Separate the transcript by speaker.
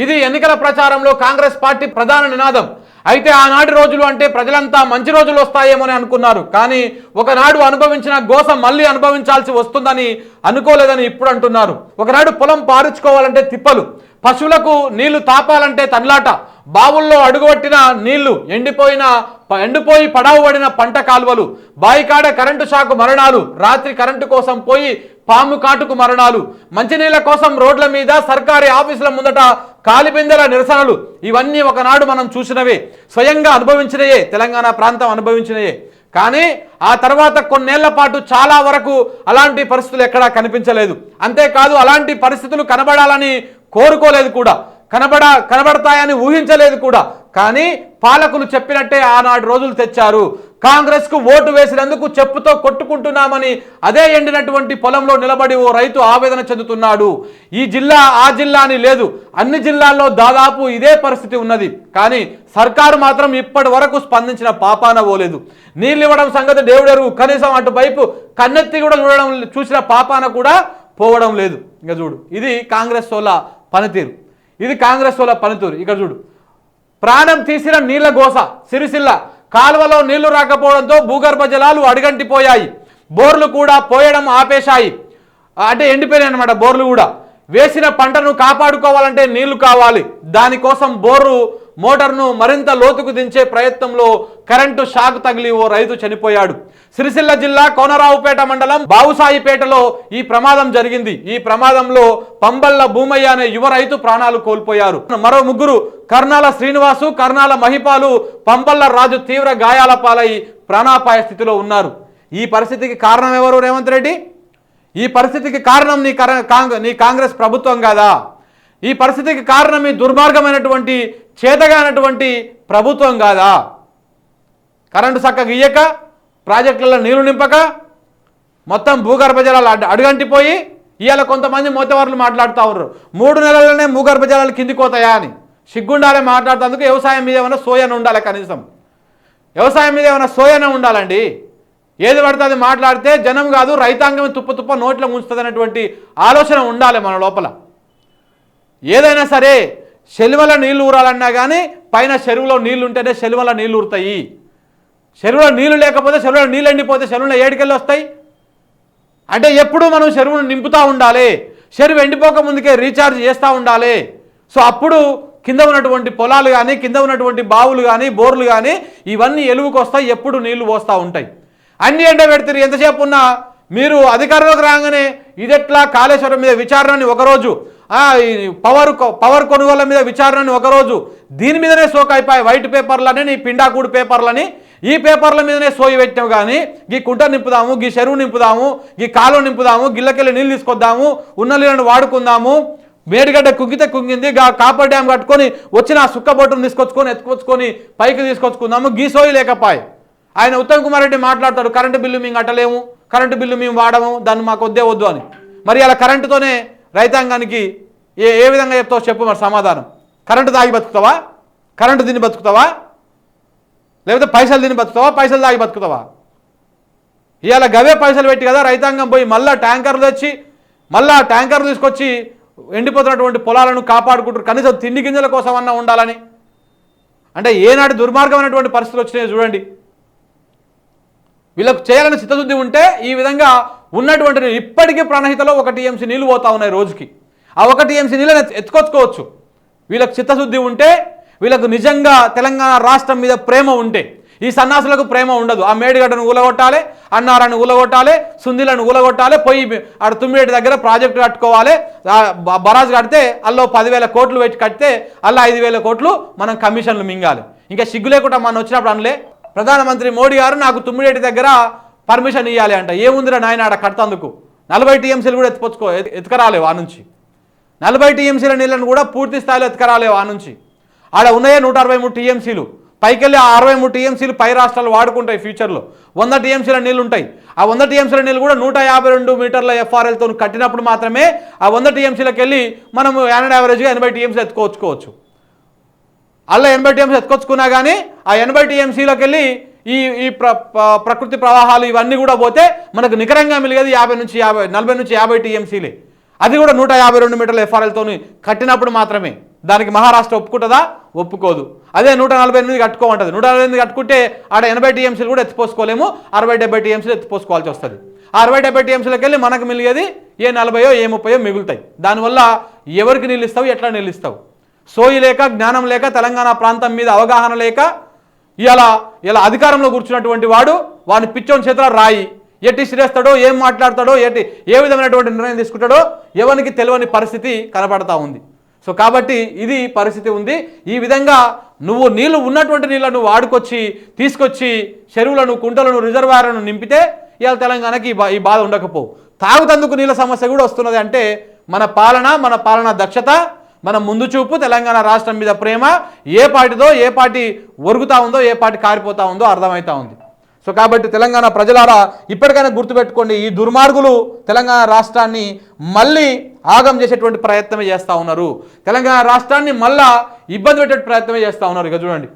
Speaker 1: ఇది ఎన్నికల ప్రచారంలో కాంగ్రెస్ పార్టీ ప్రధాన నినాదం. అయితే ఆనాటి రోజులు అంటే ప్రజలంతా మంచి రోజులు వస్తాయేమోని అనుకున్నారు. కానీ ఒకనాడు అనుభవించిన గోస మళ్ళీ అనుభవించాల్సి వస్తుందని అనుకోలేదని ఇప్పుడు అంటున్నారు. ఒకనాడు పొలం పారుచుకోవాలంటే తిప్పలు, పశువులకు నీళ్లు తాపాలంటే తన్లాట, బావుల్లో అడుగుపట్టిన నీళ్లు ఎండిపోయి పడవబడిన పంట కాలువలు, బాయికాడ కరెంటు షాకు మరణాలు, రాత్రి కరెంటు కోసం పోయి పాము కాటుకు మరణాలు, మంచినీళ్ల కోసం రోడ్ల మీద సర్కారీ ఆఫీసుల ముందట కాలిబిందెల నిరసనలు, ఇవన్నీ ఒకనాడు మనం చూసినవే, స్వయంగా అనుభవించినయే, తెలంగాణ ప్రాంతం అనుభవించినయే. కానీ ఆ తర్వాత కొన్నేళ్ల పాటు చాలా వరకు అలాంటి పరిస్థితులు ఎక్కడా కనిపించలేదు. అంతేకాదు అలాంటి పరిస్థితులు కనబడాలని కోరుకోలేదు కూడా, కనబడతాయని ఊహించలేదు కూడా. కానీ పాలకులు చెప్పినట్టే ఆనాడు రోజులు తెచ్చారు. కాంగ్రెస్ కు ఓటు వేసినందుకు చెప్పుతో కొట్టుకుంటున్నామని అదే ఎండినటువంటి పొలంలో నిలబడి ఓ రైతు ఆవేదన చెందుతున్నాడు. ఈ జిల్లా ఆ జిల్లా అని లేదు, అన్ని జిల్లాల్లో దాదాపు ఇదే పరిస్థితి ఉన్నది. కానీ సర్కారు మాత్రం ఇప్పటి వరకు స్పందించిన పాపాన పోలేదు. నీళ్ళు ఇవ్వడం సంగతి దేవుడెరుగు, కనీసం అటువైపు కన్నెత్తి కూడా చూసిన పాపాన కూడా పోవడం లేదు. ఇంకా చూడు, ఇది కాంగ్రెస్ వాళ్ళ పనితీరు, ఇది కాంగ్రెస్ వాళ్ళ పనితీరు. ఇక్కడ చూడు, ప్రాణం తీసిన నీళ్ల గోస. సిరిసిల్ల కాలువలో నీళ్లు రాకపోవడంతో భూగర్భ జలాలు అడుగంటిపోయాయి, బోర్లు కూడా పోయడం ఆపేశాయి. అంటే ఎండిపోయాయి అన్నమాట బోర్లు కూడా. వేసిన పంటను కాపాడుకోవాలంటే నీళ్లు కావాలి. దానికోసం బోరు మోటార్ను మరింత లోతుకు దించే ప్రయత్నంలో కరెంటు షాక్ తగిలి ఓ రైతు చనిపోయాడు. సిరిసిల్ల జిల్లా కోనరావుపేట మండలం బావుసాయిపేటలో ఈ ప్రమాదం జరిగింది. ఈ ప్రమాదంలో పంబల్ల భూమయ్య అనే యువ రైతు ప్రాణాలు కోల్పోయారు. మరో ముగ్గురు కర్నాల శ్రీనివాసు, కర్నాల మహిపాలు, పంబల్ల రాజు తీవ్ర గాయాల పాలై ప్రాణాపాయ స్థితిలో ఉన్నారు. ఈ పరిస్థితికి కారణం ఎవరు? రేవంత్ రెడ్డి. ఈ పరిస్థితికి కారణం నీ కాంగ్రెస్ ప్రభుత్వం కాదా? ఈ పరిస్థితికి కారణం ఈ దుర్మార్గమైనటువంటి చేతగానటువంటి ప్రభుత్వం కాదా? కరెంటు చక్కగా ఇయ్యక, ప్రాజెక్టులలో నీళ్లు నింపక, మొత్తం భూగర్భ జలాలు అడుగంటిపోయి ఇవాళ కొంతమంది మోతవర్లు మాట్లాడుతూ ఉన్నారు 3 నెలలనే భూగర్భ జలాలు కిందికి పోతాయా అని. సిగ్గుండాలే మాట్లాడుతందుకు. వ్యవసాయం మీద ఏమైనా సోయన ఉండాలి, కనీసం వ్యవసాయం మీద ఏమైనా సోయన ఉండాలండి. ఏది పడితే అది మాట్లాడితే జనం కాదు రైతాంగం తుప్ప నోట్లో ముంచుతుంది అనేటువంటి ఆలోచన ఉండాలి మన లోపల. ఏదైనా సరే చెలువల నీళ్లు ఊరాలన్నా కానీ పైన చెరువులో నీళ్లు ఉంటేనే చెలువల నీళ్లు ఊరుతాయి. చెరువులో నీళ్లు లేకపోతే, చెరువులో నీళ్ళు ఎండిపోతే చెరువులో ఏడికెళ్ళి వస్తాయి? అంటే ఎప్పుడూ మనం చెరువును నింపుతూ ఉండాలి, చెరువు ఎండిపోక ముందుకే రీఛార్జ్ చేస్తూ ఉండాలి. సో అప్పుడు కింద ఉన్నటువంటి పొలాలు కానీ, కింద ఉన్నటువంటి బావులు కానీ, బోర్లు కానీ ఇవన్నీ ఎలుగుకు వస్తాయి, ఎప్పుడు నీళ్లు పోస్తూ ఉంటాయి. అన్ని ఎండ పెడతారు. ఎంతసేపు ఉన్నా మీరు అధికారంలోకి రాగానే ఇదెట్లా కాళేశ్వరం మీద విచారణని ఒకరోజు, పవర్ కొనుగోళ్ల మీద విచారణని ఒకరోజు, దీని మీదనే సోక్ అయిపోయి వైట్ పేపర్లని, నీ పిండాకూడు పేపర్లని, ఈ పేపర్ల మీదనే సోయి పెట్టాం. కానీ ఈ కుంట నింపుదాము, ఈ చెరువు నింపుదాము, ఈ కాలువ నింపుదాము, గిళ్ళకెళ్ళి నీళ్ళు తీసుకొద్దాము, ఉన్న నీళ్ళని వాడుకుందాము, మేడిగడ్డ కుంగితే కుంగింది, కాపర్ డ్యామ్ కట్టుకొని వచ్చిన ఆ సుక్కబొట్టును ఎత్తుకొచ్చుకొని పైకి తీసుకొచ్చుకుందాము, గీ సోయి లేకపోయి. ఆయన ఉత్తమ్ కుమార్ రెడ్డి మాట్లాడతాడు, కరెంటు బిల్లు మేము కట్టలేము, కరెంటు బిల్లు మేము వాడము, దాన్ని మాకు వద్దు అని. మరి అలా కరెంటుతోనే రైతాంగానికి ఏ విధంగా చెప్తావు చెప్పు మరి సమాధానం. కరెంటు తాగి బతుకుతావా? కరెంటు తిని బతుకుతావా? లేకపోతే పైసలు తిని బతుకుతావా? పైసలు తాగి బతుకుతావా? ఇవాళ గవే పైసలు పెట్టి కదా రైతాంగం పోయి మళ్ళా ట్యాంకర్లు తెచ్చి, మళ్ళా ట్యాంకర్లు తీసుకొచ్చి ఎండిపోతున్నటువంటి పొలాలను కాపాడుకుంటారు, కనీసం తిండి గింజల కోసం అన్నా ఉండాలని. అంటే ఏనాటి దుర్మార్గమైనటువంటి పరిస్థితులు వచ్చినాయో చూడండి. వీళ్ళకు చేయాలని చిత్తశుద్ధి ఉంటే ఈ విధంగా ఉన్నటువంటి ఇప్పటికీ ప్రాణహితలో 1 టీఎంసీ నీళ్ళు పోతా ఉన్నాయి రోజుకి. ఆ 1 టీఎంసీ నీళ్ళని ఎత్తుకొచ్చుకోవచ్చు. వీళ్ళకి చిత్తశుద్ధి ఉంటే, వీళ్ళకు నిజంగా తెలంగాణ రాష్ట్రం మీద ప్రేమ ఉంటే. ఈ సన్నాసులకు ప్రేమ ఉండదు. ఆ మేడిగడ్డను ఊలగొట్టాలి, అన్నారాన్ని ఊలగొట్టాలి, సుందీలను ఊలగొట్టాలి, పోయి ఆడ తుమ్మిడి దగ్గర ప్రాజెక్టు కట్టుకోవాలి, బరాజ్ కడితే అల్లో 10,000 కోట్లు పెట్టి కడితే అలా 5,000 కోట్లు మనం కమిషన్లు మింగాలి. ఇంకా సిగ్గు లేకుండా మనం వచ్చినప్పుడు అనలే ప్రధానమంత్రి మోడీ గారు నాకు తుమ్మిడి దగ్గర పర్మిషన్ ఇవ్వాలి అంట. ఏముందిరా నాయన ఆడ కడతందుకు 40 టీఎంసీలు కూడా ఎత్తుకరాలేవు ఆ నుంచి. 40 టీఎంసీల నీళ్ళను కూడా పూర్తి స్థాయిలో ఎత్తుకరాలేవు ఆ నుంచి. ఆడ ఉన్నాయే 163 టీఎంసీలు, పైకెళ్ళి 63 టీఎంసీలు పై రాష్ట్రాలు వాడుకుంటాయి ఫ్యూచర్లో. 100 టీఎంసీల నీళ్ళు ఉంటాయి. ఆ 100 టీఎంసీల నీళ్ళు కూడా 152 మీటర్ల ఎఫ్ఆర్ఎల్తో కట్టినప్పుడు మాత్రమే ఆ 100 టీఎంసీలకు వెళ్ళి మనం యావరేజ్గా 80 టీఎంసీ ఎత్తుకోవచ్చు. అలా 80 టీఎంసీ ఎత్తుకొచ్చుకున్నా కానీ ఆ 80 టీఎంసీలకు వెళ్ళి ఈ ప్రకృతి ప్రవాహాలు ఇవన్నీ కూడా పోతే మనకు నికరంగా మిలిగేది 40 నుంచి 50 టీఎంసీలే. అది కూడా 152 మీటర్ల ఎఫ్ఆర్ఎల్తో కట్టినప్పుడు మాత్రమే. దానికి మహారాష్ట్ర ఒప్పుకుంటుందా? ఒప్పుకోదు. అదే 148 కట్టుకోమంటుంది. 148 కట్టుకుంటే ఆడ 80 టీఎంసీలు కూడా ఎత్తిపోసుకోలేము, 60-70 టీఎంసీలు ఎత్తిపోసుకోవాల్సి వస్తుంది. ఆ 60-70 టీఎంసీలకు వెళ్ళి మనకు మిలిగేది ఏ 40 ఏ 30 మిగులుతాయి. దానివల్ల ఎవరికి నిలుస్తావు, ఎట్లా నిలుస్తావు? సోయి లేక, జ్ఞానం లేక, తెలంగాణ ప్రాంతం మీద అవగాహన లేక ఇలా అధికారంలో కూర్చున్నటువంటి వాడిని పిచ్చోని చేతిలో రాయి ఎట్టి శ్రేస్తాడో, ఏం మాట్లాడతాడో, ఏ విధమైనటువంటి నిర్ణయం తీసుకుంటాడో ఎవరికి తెలియని పరిస్థితి కనపడతా ఉంది. సో కాబట్టి ఇది పరిస్థితి ఉంది. ఈ విధంగా నువ్వు నీళ్లు ఉన్నటువంటి నీళ్లను తీసుకొచ్చి చెరువులను, కుంటలను, రిజర్వాయర్లను నింపితే ఇవాళ తెలంగాణకి ఈ బాధ ఉండకపోవు. తాగుతందుకు నీళ్ళ సమస్య కూడా వస్తున్నది. అంటే మన పాలన దక్షత, మన ముందు చూపు, తెలంగాణ రాష్ట్రం మీద ప్రేమ ఏ పార్టీ ఒరుగుతా ఉందో, ఏ పార్టీ కారిపోతా ఉందో అర్థమవుతా ఉంది. సో కాబట్టి తెలంగాణ ప్రజలారా ఇప్పటికైనా గుర్తుపెట్టుకోండి, ఈ దుర్మార్గులు తెలంగాణ రాష్ట్రాన్ని మళ్ళీ ఆగం చేసేటువంటి ప్రయత్నమే చేస్తూ ఉన్నారు. తెలంగాణ రాష్ట్రాన్ని మళ్ళా ఇబ్బంది పెట్టే ప్రయత్నమే చేస్తూ ఉన్నారు. ఇక చూడండి.